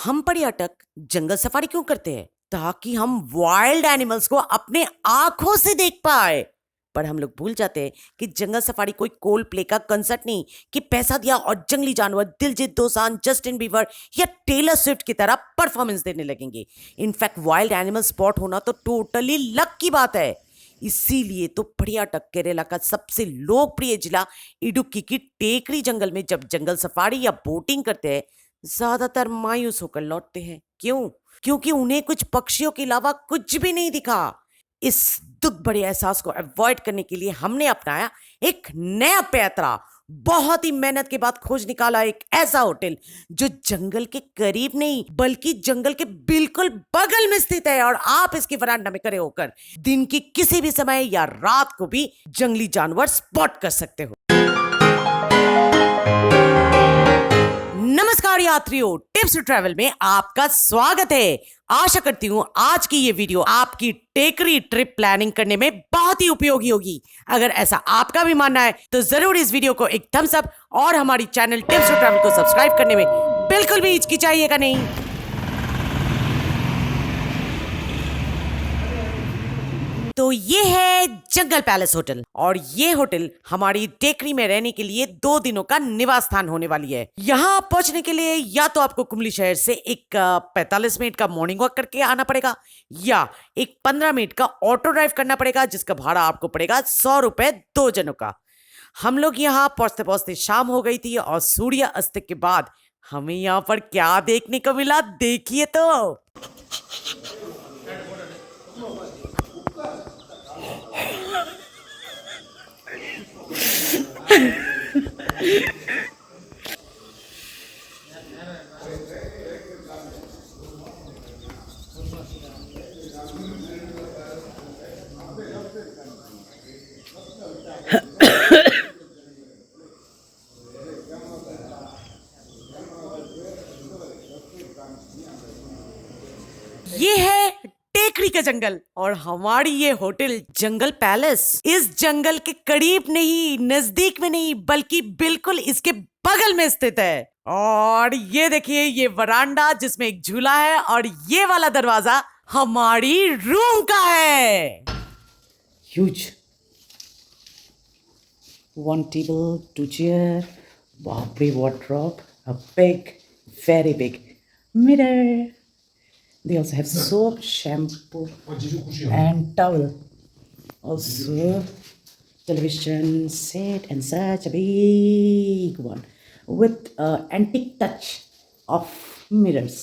हम पर्यटक जंगल सफारी क्यों करते हैं? ताकि हम वाइल्ड एनिमल्स को अपने आंखों से देख पाए। पर हम लोग भूल जाते हैं कि जंगल सफारी कोई कोल्ड प्ले का कंसर्ट नहीं कि पैसा दिया और जंगली जानवर दिलजीत दोसांझ, जस्टिन बीवर या टेलर स्विफ्ट की तरह परफॉर्मेंस देने लगेंगे। इनफैक्ट वाइल्ड एनिमल स्पॉट होना तो टोटली लक की बात है। इसीलिए तो पर्यटक केरला का सबसे लोकप्रिय जिला इडुक्की की टेकरी जंगल में जब जंगल सफारी या बोटिंग करते हैं, ज्यादातर मायूस होकर लौटते हैं। क्यों? क्योंकि उन्हें कुछ पक्षियों के अलावा कुछ भी नहीं दिखा। इस दुख भरे एहसास को अवॉइड करने के लिए हमने अपनाया एक नया पैतरा। बहुत ही मेहनत के बाद खोज निकाला एक ऐसा होटल जो जंगल के करीब नहीं बल्कि जंगल के बिल्कुल बगल में स्थित है, और आप इसके वरांडा में खड़े होकर दिन की किसी भी समय या रात को भी जंगली जानवर स्पॉट कर सकते हो। नमस्कार यात्रियों, टिप्स टू ट्रैवल में आपका स्वागत है। आशा करती हूँ आज की ये वीडियो आपकी टेकरी ट्रिप प्लानिंग करने में बहुत ही उपयोगी होगी। अगर ऐसा आपका भी मानना है तो जरूर इस वीडियो को एक थम्स अप और हमारी चैनल टिप्स टू ट्रैवल को सब्सक्राइब करने में बिल्कुल भी हिचकिचाइएगा नहीं। तो ये है जंगल पैलेस होटल, और ये होटल हमारी टेकरी में रहने के लिए 2 दिनों का निवास स्थान होने वाली है। यहाँ पहुंचने के लिए या तो आपको कुमली शहर से एक 45 मिनट का मॉर्निंग वॉक करके आना पड़ेगा, या एक 15 मिनट का ऑटो ड्राइव करना पड़ेगा, जिसका भाड़ा आपको पड़ेगा 100 रुपए 2 जनों का। हम लोग यहाँ पहुंचते पहुंचते शाम हो गई थी, और सूर्य अस्त के बाद हमें यहाँ पर क्या देखने को मिला, देखिए तो। ये है टेकरी का जंगल, और हमारी ये होटल जंगल पैलेस इस जंगल के करीब नहीं, नजदीक में नहीं, बल्कि बिल्कुल इसके बगल में स्थित है। और ये देखिए, ये वरांडा जिसमें एक झूला है, और ये वाला दरवाजा हमारी रूम का है। Huge. One table, 2 chair, big wardrobe, a big, very big mirror. They also have soap, shampoo, and towel. Also, television set and such a big one with antique touch of mirrors.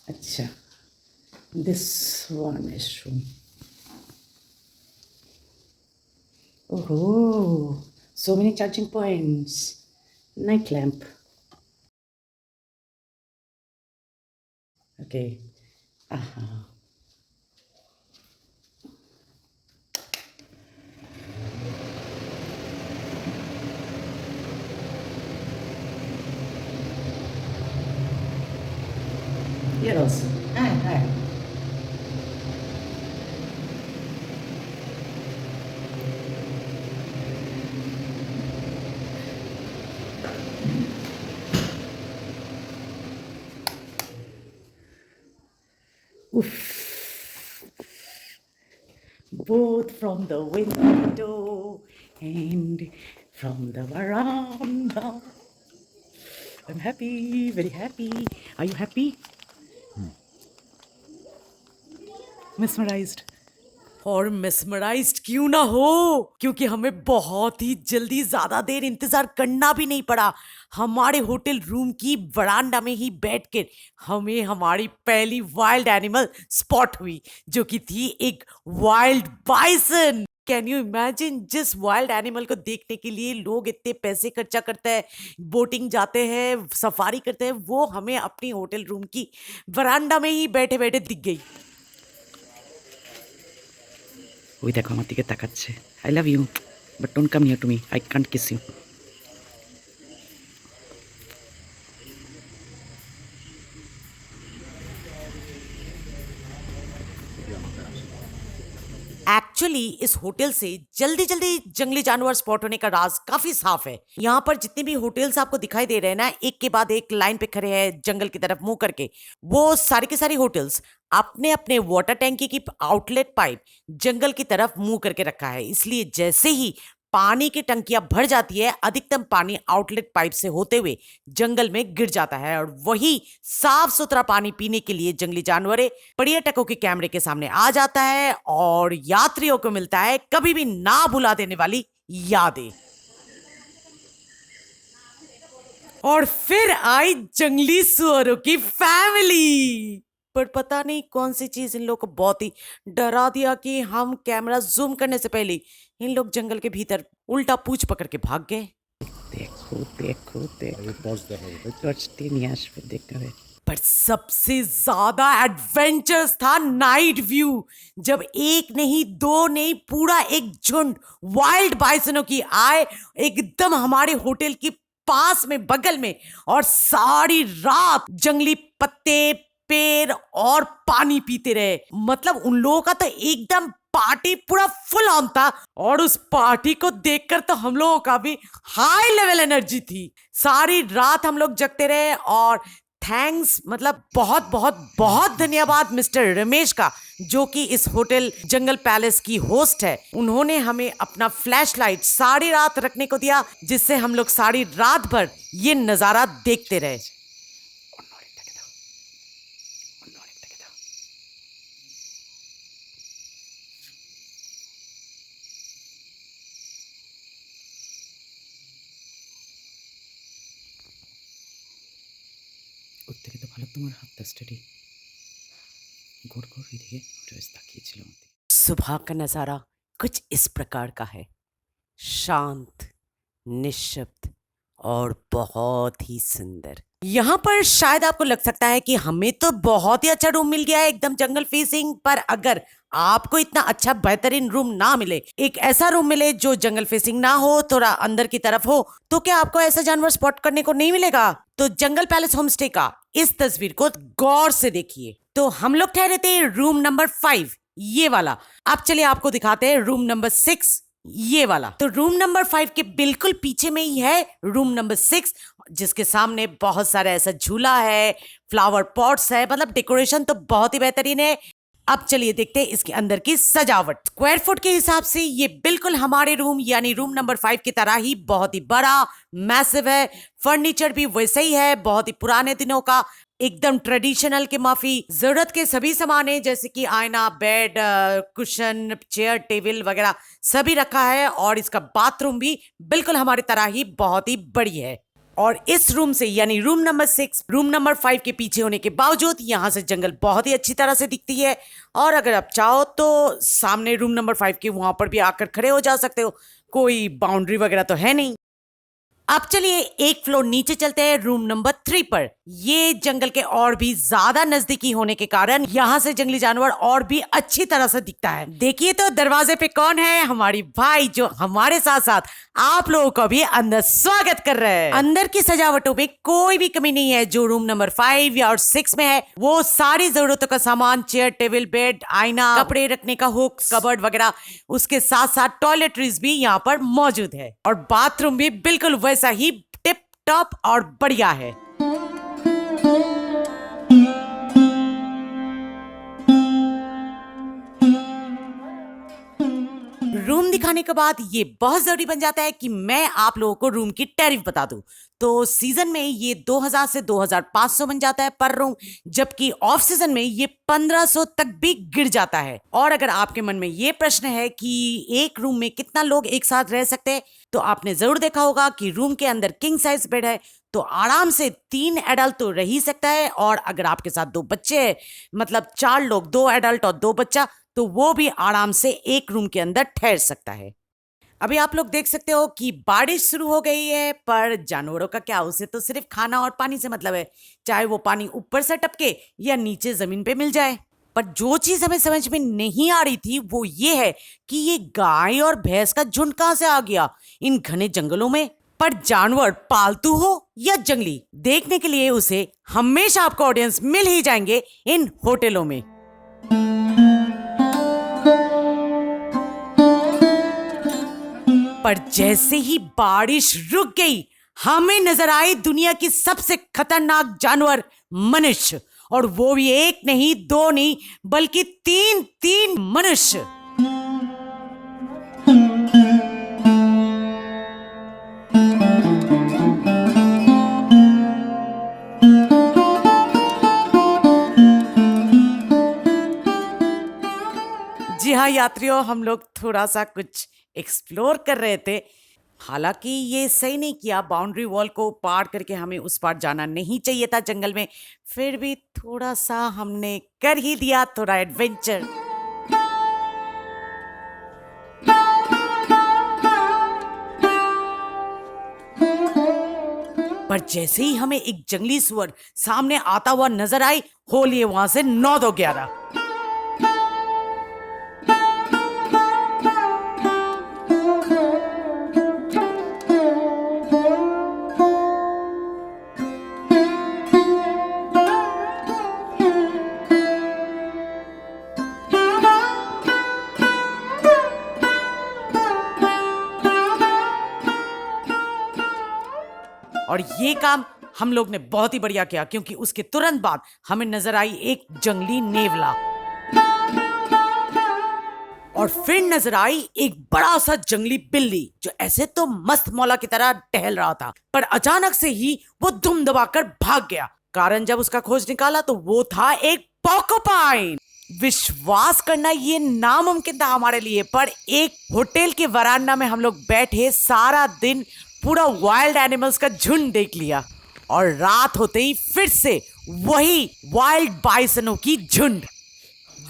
Acha. This one is room. Oh, so many charging points. Night lamp. Okay. Here also. Hi. Oof. Both from the window and from the veranda. I'm happy, very happy. Are you happy? Mesmerized. और मिसमराइज्ड क्यों ना हो, क्योंकि हमें बहुत ही जल्दी ज्यादा देर इंतजार करना भी नहीं पड़ा। हमारे होटल रूम की वरांडा में ही बैठकर हमें हमारी पहली वाइल्ड एनिमल स्पॉट हुई, जो कि थी एक wild bison. Can you imagine, जिस वाइल्ड एनिमल को देखने के लिए लोग इतने पैसे खर्चा करते हैं, बोटिंग जाते हैं, सफारी करते हैं, वो हमें अपनी होटल रूम की वरांडा में ही बैठे बैठे दिख गई। ওই দেখো আমার দিকে তাকাচ্ছে। I love you, but don't come near to me. I can't kiss you. Actually इस होटल से जल्दी जल्दी जंगली जानवर स्पॉट होने का राज काफी साफ है। यहाँ पर जितने भी होटल्स आपको दिखाई दे रहे हैं ना, एक के बाद एक लाइन पे खड़े हैं जंगल की तरफ मुंह करके, वो सारी के सारी होटल्स अपने अपने वाटर टैंकी की आउटलेट पाइप जंगल की तरफ मुंह करके रखा है। इसलिए जैसे ही पानी की टंकियां भर जाती है, अधिकतम पानी आउटलेट पाइप से होते हुए जंगल में गिर जाता है, और वही साफ सुथरा पानी पीने के लिए जंगली जानवर पर्यटकों के कैमरे के सामने आ जाता है और यात्रियों को मिलता है कभी भी ना भुला देने वाली यादें। और फिर आई जंगली सुअरों की फैमिली। पर पता नहीं कौन सी चीज इन लोगों को बहुत ही डरा दिया कि हम कैमरा जूम करने से पहले इन लोग जंगल के भीतर उल्टा पूंछ पकड़ के भाग गए। देखो देखो देखो, टॉर्चते नहीं आश पे देख रहे। पर सबसे ज्यादा एडवेंचरस था नाइट व्यू, जब एक नहीं दो नहीं पूरा एक झुंड वाइल्ड बाइसनों की आए एकदम हमारे होटल की पास में बगल में, और सारी रात जंगली पत्ते पेड़ और पानी पीते रहे। मतलब उन लोगों का तो एकदम पार्टी पूरा फुल ऑन था, और उस पार्टी को देखकर तो हम लोगों का भी हाई लेवल एनर्जी थी। सारी रात हम लोग जगते रहे, और थैंक्स मतलब बहुत बहुत बहुत धन्यवाद मिस्टर रमेश का, जो कि इस होटल जंगल पैलेस की होस्ट है। उन्होंने हमें अपना फ्लैश लाइट सारी रात रखने को दिया, जिससे हम लोग सारी रात भर ये नजारा देखते रहे। ওর থেকে তো ভালো তোমার হাতটা স্টাডি গোর গোর এদিকে ড্রেস তাকিয়েছিল আমাদের। सुबह का नजारा कुछ इस प्रकार का है, शांत, निश्शब्द और बहुत ही सुंदर। यहाँ पर शायद आपको लग सकता है कि हमें तो बहुत ही अच्छा रूम मिल गया है एकदम जंगल फेसिंग, पर अगर आपको इतना अच्छा बेहतरीन रूम ना मिले, एक ऐसा रूम मिले जो जंगल फेसिंग ना हो, थोड़ा अंदर की तरफ हो, तो क्या आपको ऐसा जानवर स्पॉट करने को नहीं मिलेगा? तो जंगल पैलेस होमस्टे का इस तस्वीर को गौर से देखिए। तो हम लोग ठहरे थे रूम नंबर 5, ये वाला। अब चलिए आपको दिखाते हैं रूम नंबर 6, ये वाला। तो रूम नंबर 5 के बिल्कुल पीछे में ही है रूम नंबर 6, जिसके सामने बहुत सारा ऐसा झूला है, फ्लावर पॉट्स है, मतलब डेकोरेशन तो बहुत ही बेहतरीन है। अब चलिए देखते हैं इसके अंदर की सजावट। स्क्वायर फुट के हिसाब से ये बिल्कुल हमारे रूम यानी रूम नंबर 5 की तरह ही बहुत ही बड़ा मैसिव है। फर्नीचर भी वैसे ही है, बहुत ही पुराने दिनों का, एकदम ट्रेडिशनल के माफी। जरूरत के सभी सामान है, जैसे कि आईना, बेड, कुशन, चेयर, टेबल वगैरह सभी रखा है। और इसका बाथरूम भी बिल्कुल हमारी तरह ही बहुत ही बड़ी है। और इस रूम से यानी रूम नंबर 6 रूम नंबर 5 के पीछे होने के बावजूद यहाँ से जंगल बहुत ही अच्छी तरह से दिखती है। और अगर आप चाहो तो सामने रूम नंबर 5 के वहां पर भी आकर खड़े हो जा सकते हो, कोई बाउंड्री वगैरह तो है नहीं। अब चलिए एक फ्लोर नीचे चलते हैं रूम नंबर 3 पर। ये जंगल के और भी ज्यादा नजदीकी होने के कारण यहाँ से जंगली जानवर और भी अच्छी तरह से दिखता है। देखिए तो दरवाजे पे कौन है, हमारी भाई, जो हमारे साथ साथ आप लोगों को भी अंदर स्वागत कर रहे हैं। अंदर की सजावटों पे कोई भी कमी नहीं है। जो रूम नंबर 5 या और 6 में है, वो सारी जरूरतों का सामान, चेयर, टेबल, बेड, आईना, कपड़े रखने का हुक, कबर्ड वगैरह, उसके साथ साथ टॉयलेटरीज भी यहाँ पर मौजूद है। और बाथरूम भी बिल्कुल वैसा ही टिप टॉप और बढ़िया है। रूम दिखाने के बाद ये बहुत जरूरी बन जाता है कि मैं आप लोगों को रूम की टैरिफ बता दूं। तो सीजन में ये 2000 से 2500 बन जाता है पर रूम, जबकि ऑफ सीजन में ये 1500 तक भी गिर जाता है। और अगर आपके मन में ये प्रश्न है कि एक रूम में कितना लोग एक साथ रह सकते हैं, तो आपने जरूर देखा होगा कि रूम के अंदर किंग साइज बेड है, तो आराम से 3 एडल्ट तो रह ही सकता है। और अगर आपके साथ 2 बच्चे हैं, मतलब 4 लोग, 2 एडल्ट और 2 बच्चा, तो वो भी आराम से एक रूम के अंदर ठहर सकता है। अभी आप लोग देख सकते हो कि बारिश शुरू हो गई है, पर जानवरों का क्या, उसे तो सिर्फ खाना और पानी से मतलब है, चाहे वो पानी ऊपर से टपके या नीचे जमीन पे मिल जाए। पर जो चीज हमें समझ में नहीं आ रही थी वो ये है कि ये गाय और भैंस का झुंड कहां से आ गया इन घने जंगलों में। पर जानवर पालतू हो या जंगली, देखने के लिए उसे हमेशा आपको ऑडियंस मिल ही जाएंगे इन होटलों में। पर जैसे ही बारिश रुक गई, हमें नजर आई दुनिया की सबसे खतरनाक जानवर मनुष्य, और वो भी एक नहीं, दो नहीं, बल्कि तीन तीन मनुष्य। जी हाँ यात्रियों, हम लोग थोड़ा सा कुछ एक्सप्लोर कर रहे थे। हालांकि ये सही नहीं किया, बाउंड्री वॉल को पार करके हमें उस पार जाना नहीं चाहिए था जंगल में, फिर भी थोड़ा सा हमने कर ही दिया, थोड़ा एडवेंचर। पर जैसे ही हमें एक जंगली सुअर सामने आता हुआ नजर आई, हो लिए वहां से 9-2-11। और ये काम हम लोग ने बहुत ही बढ़िया किया, क्योंकि उसके तुरंत बाद हमें नजर आई एक जंगली नेवला, और फिर नजर आई एक बड़ा सा जंगली बिल्ली, जो ऐसे तो मस्त मौला की तरह टहल रहा था, पर अचानक से ही वो दुम दबाकर भाग गया। कारण जब उसका खोज निकाला तो वो था एक पोर्कुपाइन। विश्वास करना ये नामुमकिन था हमारे लिए, पर एक होटल के वरांडा में हम लोग बैठे सारा दिन पूरा वाइल्ड एनिमल्स का झुंड देख लिया, और रात होते ही फिर से वही वाइल्ड बाइसनों की झुंड।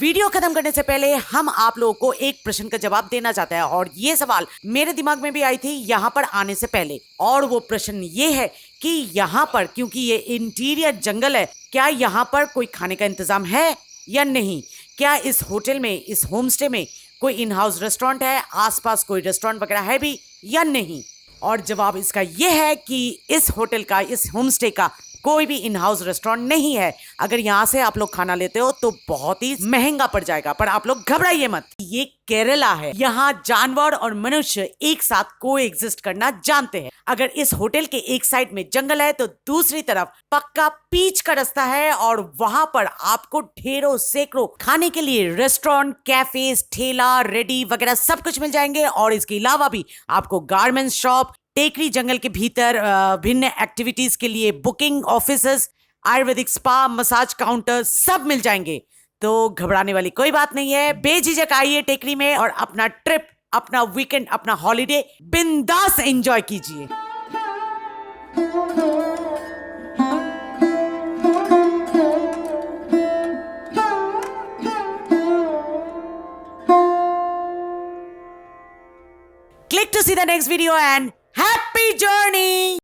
वीडियो खत्म करने से पहले हम आप लोगों को एक प्रश्न का जवाब देना चाहते हैं, और ये सवाल मेरे दिमाग में भी आई थी यहाँ पर आने से पहले, और वो प्रश्न ये है कि यहाँ पर, क्योंकि ये इंटीरियर जंगल है, क्या यहाँ पर कोई खाने का इंतजाम है या नहीं? क्या इस होटल में, इस होम स्टे में कोई इन हाउस रेस्टोरेंट है, आसपास कोई रेस्टोरेंट वगैरह है भी या नहीं? और जवाब इसका यह है कि इस होटल का, इस होम स्टे का कोई भी इन हाउस रेस्टोरेंट नहीं है। अगर यहाँ से आप लोग खाना लेते हो तो बहुत ही महंगा पड़ जाएगा, पर आप लोग घबराइए मत, ये केरला है, यहाँ जानवर और मनुष्य एक साथ कोएग्जिस्ट करना जानते हैं। अगर इस होटल के एक साइड में जंगल है तो दूसरी तरफ पक्का पीच का रास्ता है, और वहां पर आपको ढेरों सैकड़ों खाने के लिए रेस्टोरेंट, कैफेज, ठेला, रेडी वगैरह सब कुछ मिल जाएंगे। और इसके अलावा भी आपको गारमेंट्स शॉप, टेकरी जंगल के भीतर भिन्न एक्टिविटीज के लिए booking offices, Ayurvedic spa, massage counter सब मिल जाएंगे। तो घबराने वाली कोई बात नहीं है, बेझिझक आइए टेकरी में और अपना ट्रिप, अपना वीकेंड, अपना हॉलिडे बिंदास एंजॉय कीजिए। Click to see the next video and happy journey!